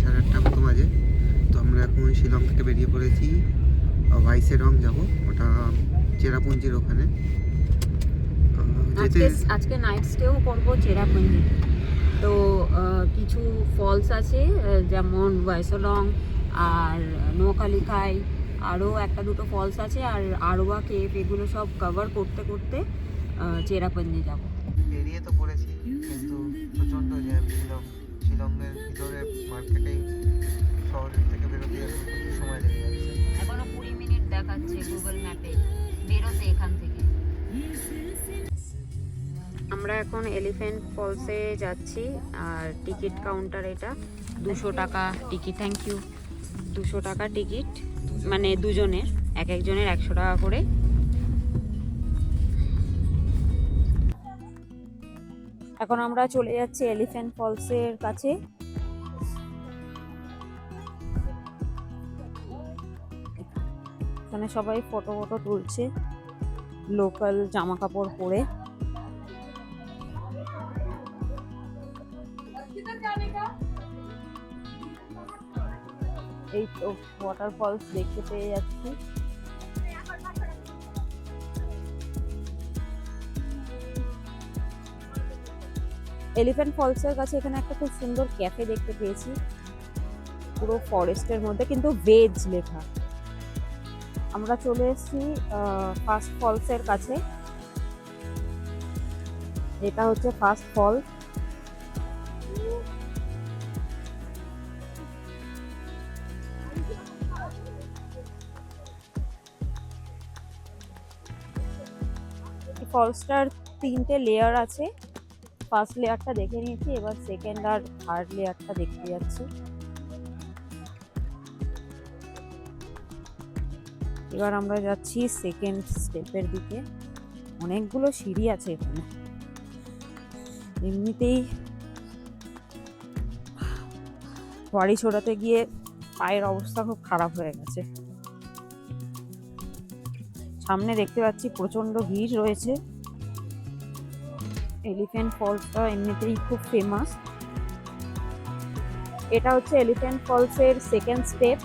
8:30 মতো বাজে। তো আমরা এখন শিলং থেকে বেরিয়ে পড়েছি, ওয়াইসেডং যাব, ওটা চেরাপুঞ্জির ওখানে। আজকে নাইট স্টেও করবো চেরাপুঞ্জি। তো কিছু ফলস আছে যেমন ওয়াইসেডং আর নোয়াখালীখাই, আরও একটা দুটো ফলস আছে, আর আরোয়া কেভ, এগুলো সব কভার করতে করতে চেরাপুঞ্জি যাব। বেরিয়ে তো পড়েছি, কিন্তু প্রচণ্ড জ্যাম শিলংয়ের ভিতরে মার্কেটিং শহরের থেকে বেরোতে এখন প্রচুর সময় লেগে যাচ্ছে। এখনো 20 মিনিট দেখাচ্ছে গুগল ম্যাপে বেরোতে এখান থেকে। আমরা এখন এলিফ্যান্ট ফলসে যাচ্ছি, আর টিকিট কাউন্টার এটা 200 টাকা টিকিট। Thank you. 200 টাকা টিকিট, মানে দুজনের, এক একজনের 100 টাকা করে। এখন আমরা চলে যাচ্ছি এলিফ্যান্ট ফলসের কাছে। এখানে সবাই ফটো তুলছে লোকাল জামা কাপড় পরে। এই তো ওয়াটারফলস দেখতে পেয়ে যাচ্ছি। এলিফ্যান্ট ফলসের কাছে এখানে একটা খুব সুন্দর ক্যাফে দেখতে পেয়েছি, পুরো ফরেস্টের মধ্যে, কিন্তু ভেজ লেখা। আমরা চলে এসেছি ফার্স্ট ফলসের কাছে। এটা হচ্ছে ফার্স্ট ফল। ফলসটার 3টে লেয়ার আছে। ফার্স্ট লেয়ারটা দেখে নিয়েছি, এবার সেকেন্ড আর থার্ড লেয়ারটা দেখতে যাচ্ছি। এবার আমরা যাচ্ছি সেকেন্ড স্টেপের দিকে। অনেকগুলো সিঁড়ি আছে এখানে, এমনিতেই বাড়ি ছোড়াতে গিয়ে পায়ের অবস্থা খুব খারাপ হয়ে গেছে। সামনে দেখতে পাচ্ছি প্রচন্ড ভিড় রয়েছে। এলিফ্যান্ট ফলসটা এমনিতেই খুব ফেমাস। এটা হচ্ছে এলিফ্যান্ট ফলসের সেকেন্ড স্টেপ।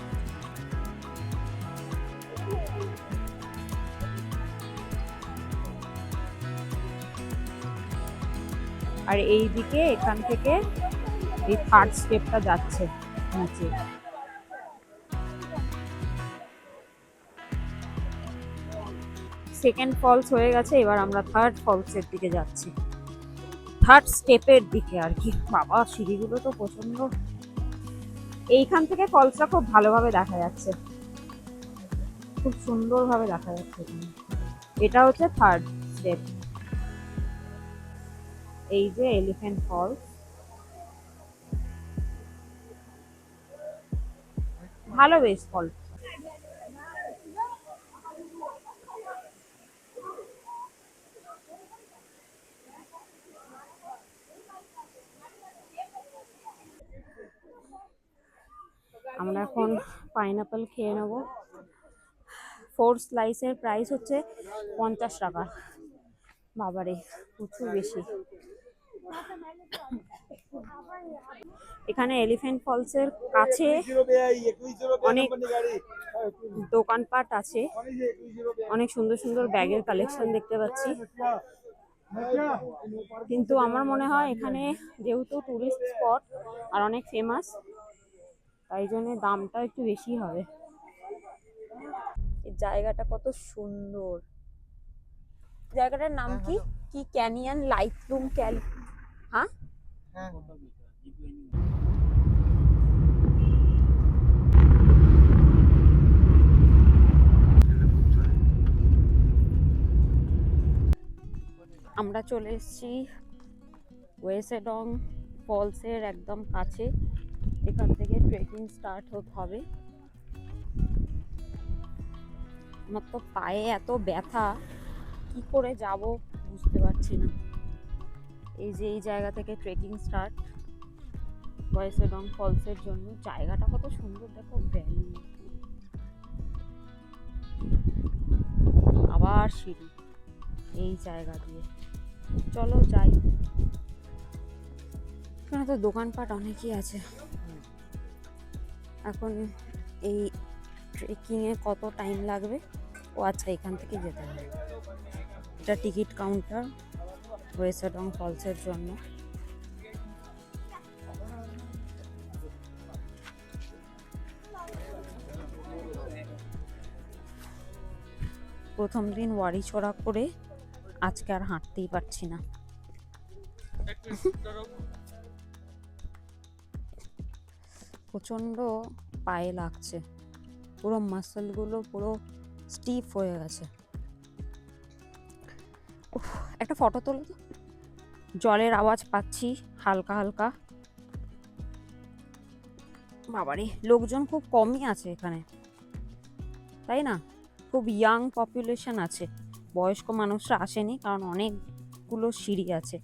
আর এই দিকে এখান থেকে এই থার্ড স্টেপটা যাচ্ছে নিচে। সেকেন্ড ফলস হয়ে গেছে, এবার আমরা থার্ড ফলসের দিকে যাচ্ছি, থার্ড স্টেপের দিকে আর কি। বাবা, সিঁড়িগুলো তো প্রচন্ড। এইখান থেকে ফলসটা খুব ভালোভাবে দেখা যাচ্ছে, খুব সুন্দরভাবে দেখা যাচ্ছে। এটা হচ্ছে থার্ড স্টেপ। এই যে এলিফ্যান্ট ফলস, ভালো বেশ ফল। আমরা এখন পাইনাপেল খেয়ে নেব। 4 স্লাইসের প্রাইস হচ্ছে 50 টাকা। বাবারে, প্রচুর বেশি। এখানে এলিফ্যান্ট ফলসের কাছে অনেক দোকানপাট আছে, অনেক সুন্দর সুন্দর ব্যাগের কালেকশন দেখতে পাচ্ছি। কিন্তু আমার মনে হয় এখানে যেহেতু টুরিস্ট স্পট আর অনেক ফেমাস, তাই জন্য দামটা একটু বেশি হবে। এই জায়গাটা কত সুন্দর। জায়গাটার নাম কি কি ক্যানিয়ন লাইটলুম হ্যাঁ। আমরা চলে এসেছি ওয়েসেডং ফলসের একদম কাছে। এখান থেকে ট্রেকিং স্টার্ট হবে। আমার তো পায়ে এত ব্যথা, কি করে যাব বুঝতে পারছি না। এই যে এই জায়গা থেকে ট্রেকিং স্টার্ট ওয়েসেডং ফলসের জন্য। জায়গাটা কত সুন্দর দেখো, ভ্যালি, আবার সিঁড়ি এই জায়গা দিয়ে। চলো যাই। এখানে তো দোকানপাট অনেকই আছে। এখন এই ট্রেকিংয়ে কত টাইম লাগবে? ও আচ্ছা, এখান থেকে যেতে হবে। এটা টিকিট কাউন্টার ওয়েসেডং ফলসের জন্য। প্রথম দিন ওয়ারি চড়া করে আজকে আর হাঁটতেই পারছি না। প্রচণ্ড পায়ে লাগছে, পুরো মাসলগুলো পুরো স্টিফ হয়ে গেছে। একটা ফটো তোলো তো। জলের আওয়াজ পাচ্ছি হালকা হালকা। বাবারে, লোকজন খুব কমই আছে এখানে, তাই না? খুব ইয়াং পপুলেশন আছে, বয়স্ক মানুষরা আসেনি কারণ অনেকগুলো সিঁড়ি আছে।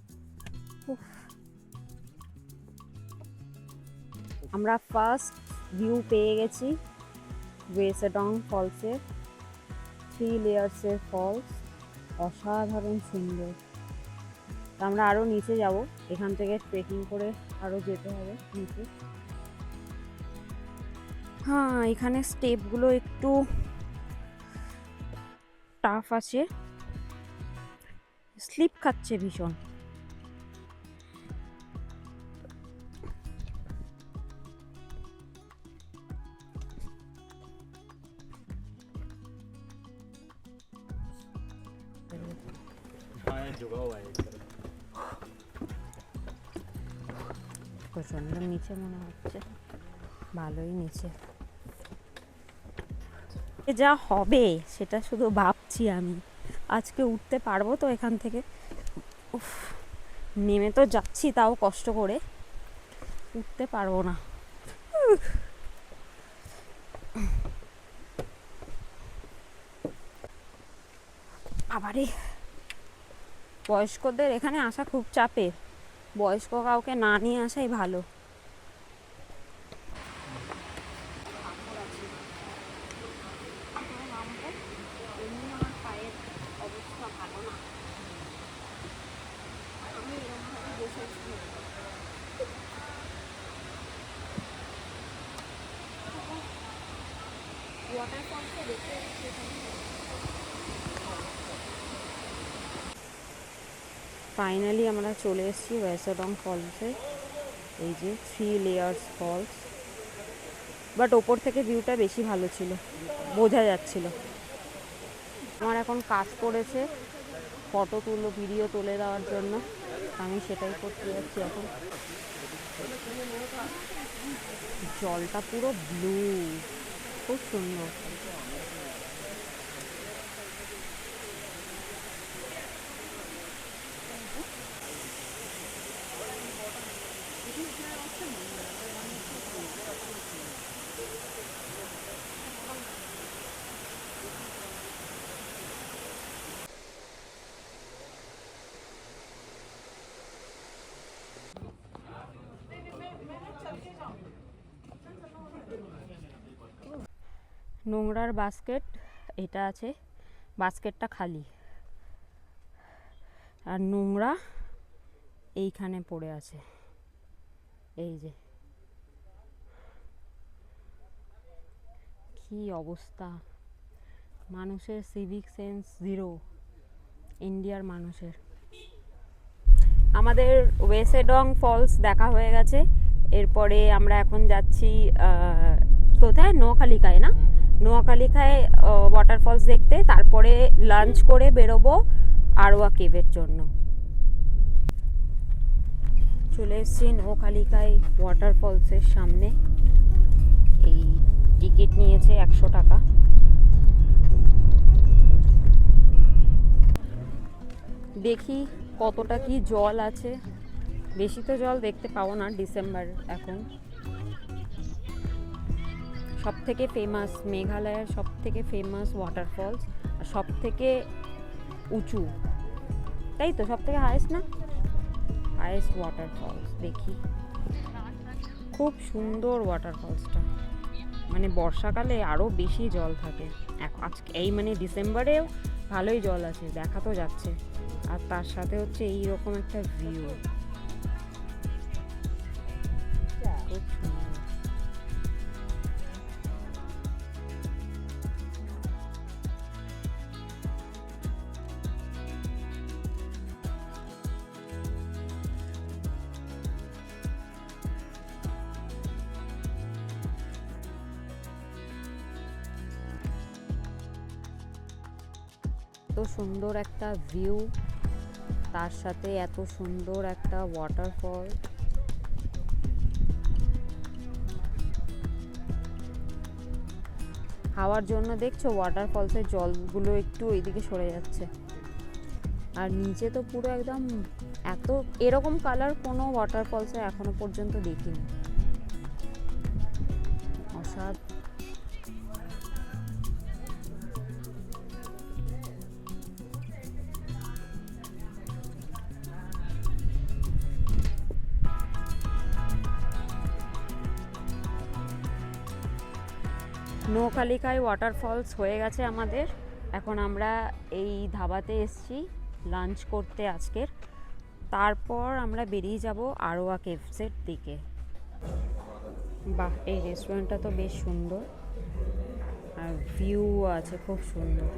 আমরা ফার্স্ট ভিউ পেয়ে গেছি ওয়েসেডং ফলসের। 3 লেয়ার্সের ফলস, অসাধারণ সুন্দর। আমরা আরও নিচে যাব, এখান থেকে ট্রেকিং করে আরও যেতে হবে নিচে। হ্যাঁ, এখানে স্টেপগুলো একটু টাফ আছে, স্লিপ খাচ্ছে ভীষণ। প্রচন্ড নিচে মনে হচ্ছে, ভালোই নিচে। যা হবে সেটা শুধু ভাবছি আমি, আজকে উঠতে পারবো তো এখান থেকে? উফ, নেমে তো যাচ্ছি তাও কষ্ট করে, উঠতে পারবো না। আবারে বয়স্কদের এখানে আসা খুব চাপের, বয়স্ক কাউকে না নিয়ে আসাই ভালো। ফাইনালি আমরা চলে এসেছি ওয়েসেডং ফলসে। এই যে 3 লেয়ার্স ফলস, বাট ওপর থেকে ভিউটা বেশি ভালো ছিল, বোঝা যাচ্ছিল। আমার এখন কাজ পড়েছে ফটো তুলো ভিডিও তুলে দেওয়ার জন্য, আমি সেটাই করতে যাচ্ছি এখন। জলটা পুরো ব্লু, খুব সুন্দর। নোংরার বাস্কেট এটা আছে, বাস্কেটটা খালি, আর নোংরা এইখানে পড়ে আছে। এই যে কি অবস্থা, মানুষের সিভিক সেন্স জিরো, ইন্ডিয়ার মানুষের। আমাদের ওয়েসেডং ফলস দেখা হয়ে গেছে, এরপরে আমরা এখন যাচ্ছি কোথায়, নোয়াখালীকায় না, নোয়াখালীকায় ওয়াটারফলস দেখতে। তারপরে লাঞ্চ করে বেরোবো আরোয়া কেভের জন্য। চলে এসেছি নোয়াখালীকায় ওয়াটারফলসের সামনে। এই টিকিট নিয়েছে 100 টাকা। দেখি কতটা কি জল আছে, বেশি তো জল দেখতে পাবো না, ডিসেম্বর এখন। সব থেকে ফেমাস, মেঘালয়ের সব থেকে ফেমাস ওয়াটারফলস, আর সব থেকে উঁচু, তাই তো? সব থেকে হাইয়েস্ট না, হাইয়েস্ট ওয়াটারফলস। দেখি, খুব সুন্দর ওয়াটারফলসটা, মানে বর্ষাকালে আরও বেশি জল থাকে। আজকে এই মানে ডিসেম্বরেও ভালোই জল আছে, দেখা তো যাচ্ছে। আর তার সাথে হচ্ছে এইরকম একটা ভিউ, খুব সুন্দর। এত সুন্দর একটা ভিউ, তার সাথে এত সুন্দর একটা ওয়াটারফল। হাওয়ার জন্য দেখছো ওয়াটারফলসের জলগুলো একটু ওইদিকে সরে যাচ্ছে, আর নিচে তো পুরো একদম এত এরকম কালার কোনো ওয়াটারফলসে এখনো পর্যন্ত দেখিনি। অসাধারণ। নৌকালিকায় ওয়াটারফলস হয়ে গেছে আমাদের। এখন আমরা এই ধাবাতে এসছি লাঞ্চ করতে আজকের, তারপর আমরা বেরিয়ে যাব আরোয়া কেভসের দিকে। বাহ, এই রেস্টুরেন্টটা তো বেশ সুন্দর, আর ভিউ আছে খুব সুন্দর।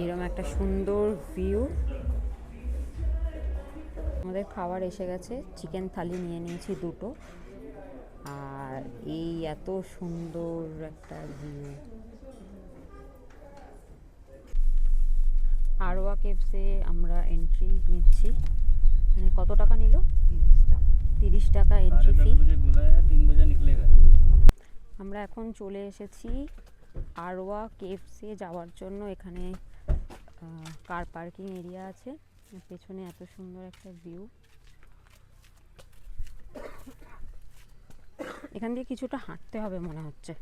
এরকম একটা সুন্দর ভিউ। আমাদের খাবার এসে গেছে, চিকেন থালি নিয়ে নিয়েছি 2টো, আর এই এত সুন্দর একটা ভিউ। আরোয়া কেভসে আমরা এন্ট্রি নিচ্ছি। এখানে কত টাকা নিল? 30 টাকা এন্ট্রি ফি। আমরা এখন চলে এসেছি আরোয়া কেভসে যাওয়ার জন্য। এখানে কার পার্কিং এরিয়া আছে, পেছনে এত সুন্দর একটা ভিউ। এখান দিয়ে কিছুটা হাঁটতে হবে মনে হচ্ছে।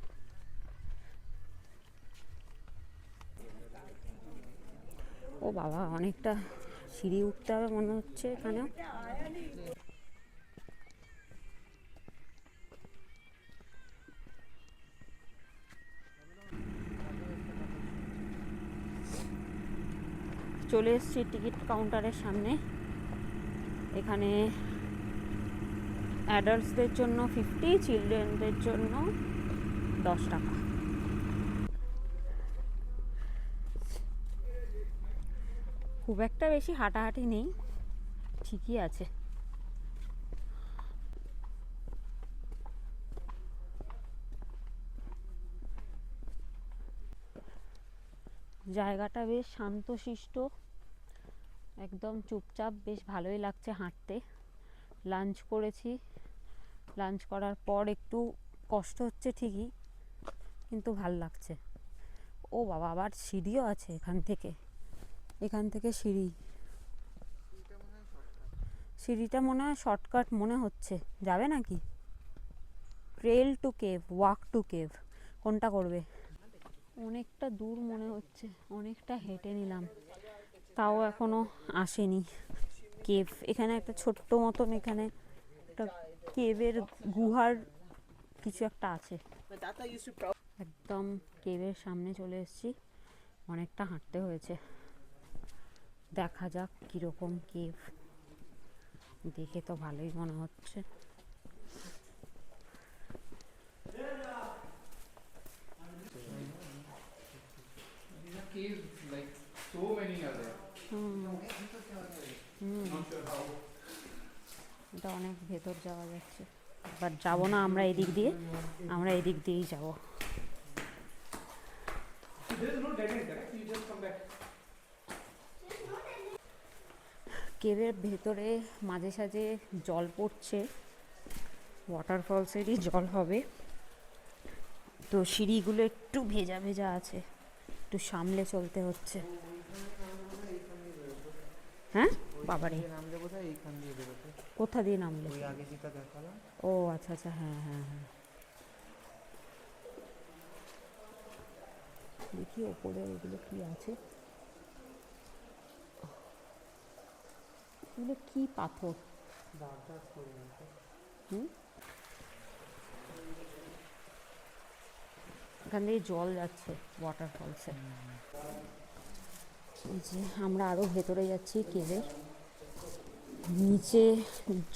ও বাবা, অনেকটা সিঁড়ি উঠতে হবে মনে হচ্ছে এখানেও। চলে এসেছি টিকিট কাউন্টারের সামনে। এখানে অ্যাডাল্টসদের জন্য 50, চিলড্রেনদের জন্য 10 টাকা। খুব একটা বেশি হাঁটাহাঁটি নেই, ঠিকই আছে। জায়গাটা বেশ শান্তশিষ্ট, একদম চুপচাপ, বেশ ভালোই লাগছে হাঁটতে। লাঞ্চ করেছি, লাঞ্চ করার পর একটু কষ্ট হচ্ছে ঠিকই, কিন্তু ভাল লাগছে। ও বাবা, আবার সিঁড়িও আছে এখান থেকে সিঁড়িটা মনে হয় শর্টকাট মনে হচ্ছে। যাবে নাকি? Trail to cave, walk to cave, কোনটা করবে? অনেকটা দূর মনে হচ্ছে, অনেকটা হেঁটে নিলাম, তাও এখনো আসেনি কেভ। এখানে একটা ছোট্ট মতন, এখানে একটা কেভের গুহার কিছু একটা আছে। একদম কেভের সামনে চলে এসেছি, অনেকটা হাঁটতে হয়েছে। দেখা যাক কিরকম কেভ, দেখে তো ভালোই মনে হচ্ছে। এটা অনেক ভেতর যাওয়া যাচ্ছে, বাট যাবো না আমরা এদিক দিয়ে, আমরা এদিক দিয়েই যাবো। কেভের ভেতরে মাঝে সাঝে জল পড়ছে, ওয়াটারফলসেরই জল হবে, তো সিঁড়িগুলো একটু ভেজা ভেজা আছে, একটু সামলে চলতে হচ্ছে। হ্যাঁ বাবারে, কোথা দিয়ে নামলে? ও আচ্ছা আচ্ছা, হ্যাঁ হ্যাঁ হ্যাঁ। দেখি ওপরে এগুলো কি আছে, এগুলো কি পাথর? এখান দিয়ে জল যাচ্ছে ওয়াটারফলসে। এই যে আমরা আরো ভেতরে যাচ্ছি কেভের, নিচে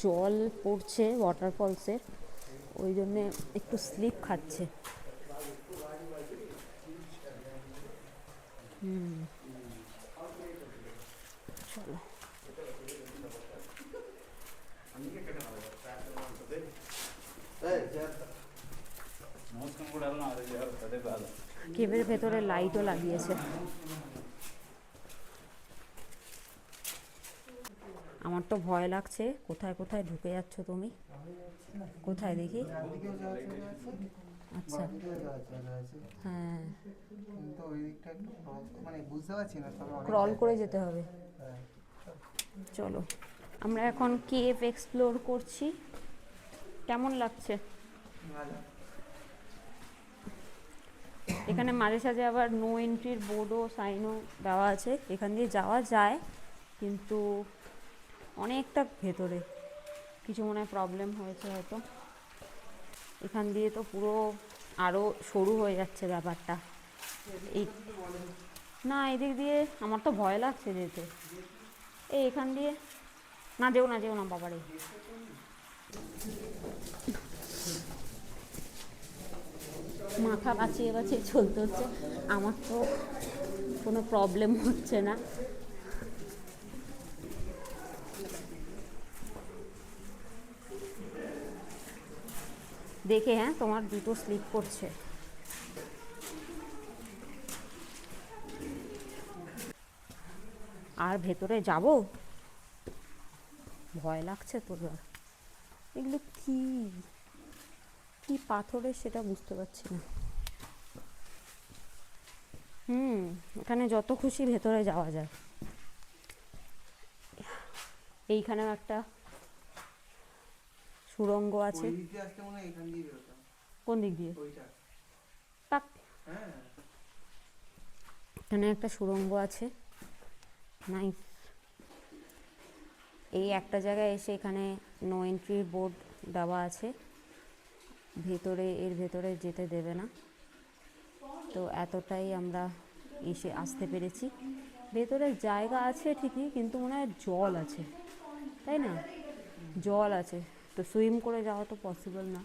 জল পড়ছে ওয়াটারফলসের, ওই জন্যে একটু স্লিপ খাচ্ছে। চলো, কেভের ভেতরে লাইটও লাগিয়েছে। আমার তো ভয় লাগছে। কোথায় কোথায় ঢুকে যাচ্ছ তুমি? কোথায় দেখি? ডানদিকেও যাওয়ার জায়গা আছে, আচ্ছা, বাঁদিকেও যাওয়ার জায়গা আছে, হ্যাঁ, কিন্তু ওই দিকটা একটু মানে বুঝতে পারছি না, তবে অনেক ক্রল জায়গা করে আছে। যেতে হবে। হ্যাঁ, চলো, আমরা এখন কেভ এক্সপ্লোর করছি। কেমন লাগছে? ভালো। এখানে মাঝে সাঝে আবার নো এন্ট্রির বোর্ডও সাইনও দেওয়া আছে। এখান দিয়ে যাওয়া যায়, কিন্তু অনেকটা ভেতরে, কিছু মনে হয় প্রবলেম হয়েছে হয়তো। এখান দিয়ে তো পুরো আরও সরু হয়ে যাচ্ছে ব্যাপারটা। এই না, এদিক দিয়ে আমার তো ভয় লাগছে যেতে। এখান দিয়ে না, যেও না, যেও না বাবারে। মাথা বাঁচিয়ে বাঁচিয়ে চলতে হচ্ছে। আমার তো কোনো প্রবলেম হচ্ছে না। দেখে, হ্যাঁ, তোমার জুতো স্লিপ করছে। আর ভেতরে যাব, ভয় লাগছে তোর। এগুলো কি কি পাথরের সেটা বুঝতে পারছি না। এখানে যত খুশি ভেতরে যাওয়া যায়। এইখানেও একটা সুড়ঙ্গ আছে। ওই দিক দিয়ে আসতে মনে হয় এখান দিয়ে বেরোতাম। কোন দিক দিয়ে? ওইটা। তাক, হ্যাঁ। এখানে একটা সুড়ঙ্গ আছে। নাইস। এই একটা জায়গায় এসে এখানে নো এন্ট্রি বোর্ড দেওয়া আছে, ভেতরে, এর ভেতরে যেতে দেবে না। তো এতটাই আমরা এসে আসতে পেরেছি। ভেতরে জায়গা আছে ঠিকই, কিন্তু মনে হয় জল আছে, তাই না? জল আছে, তো সুইম করে যাওয়া তো পসিবল না।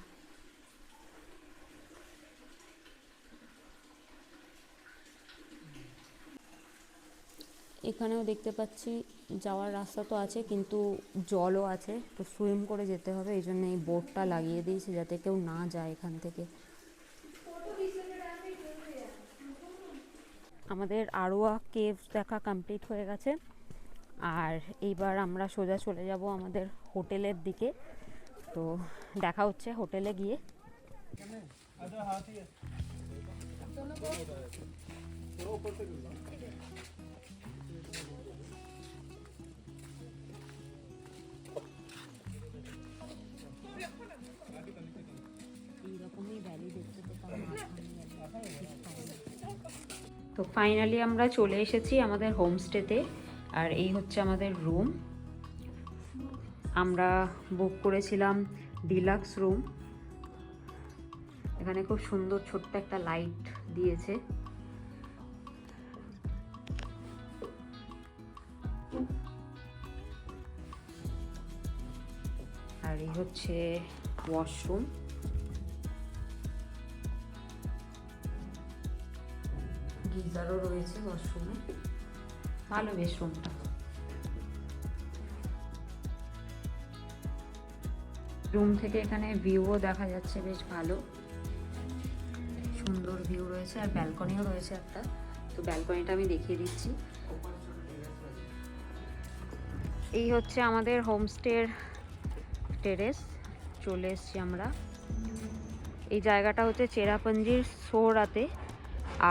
এখানেও দেখতে পাচ্ছি যাওয়ার রাস্তা তো আছে, কিন্তু জলও আছে, তো সুইম করে যেতে হবে। এই জন্য এই বোর্ডটা লাগিয়ে দিয়েছি, যাতে কেউ না যায় এখান থেকে। আমাদের আরোয়া কেভ দেখা কমপ্লিট হয়ে গেছে, আর এইবার আমরা সোজা চলে যাব আমাদের হোটেলের দিকে। তো দেখা হচ্ছে হোটেলে গিয়ে। তো ফাইনালি আমরা চলে এসেছি আমাদের হোমস্টেতে, আর এই হচ্ছে আমাদের রুম। আমরা বুক করেছিলাম ডিলাক্স রুম। এখানে খুব সুন্দর ছোট্ট একটা লাইট দিয়েছে। আর এই হচ্ছে ওয়াশরুম। গিজারও রয়েছে ওয়াশরুমে। ভালো বেশ রুমটা। রুম থেকে এখানে ভিউও দেখা যাচ্ছে, বেশ ভালো সুন্দর ভিউ রয়েছে। আর ব্যালকনিও রয়েছে একটা, তো ব্যালকনিটা আমি দেখিয়ে দিচ্ছি। এই হচ্ছে আমাদের হোমস্টের টেরেস। চলে এসছি আমরা। এই জায়গাটা হচ্ছে চেরাপুঞ্জির সোহরাতে,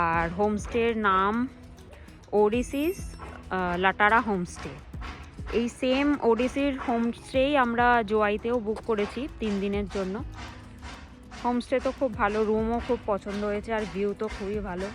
আর হোমস্টের নাম ওডিসিস লাটারা হোমস্টে। এই সেম ওডিসির হোমস্টেই আমরা জোয়াইতেও বুক করেছি 3 দিনের জন্য। হোমস্টে তো খুব ভালো, রুমও খুব পছন্দ হয়েছে, আর ভিউ তো খুবই ভালো।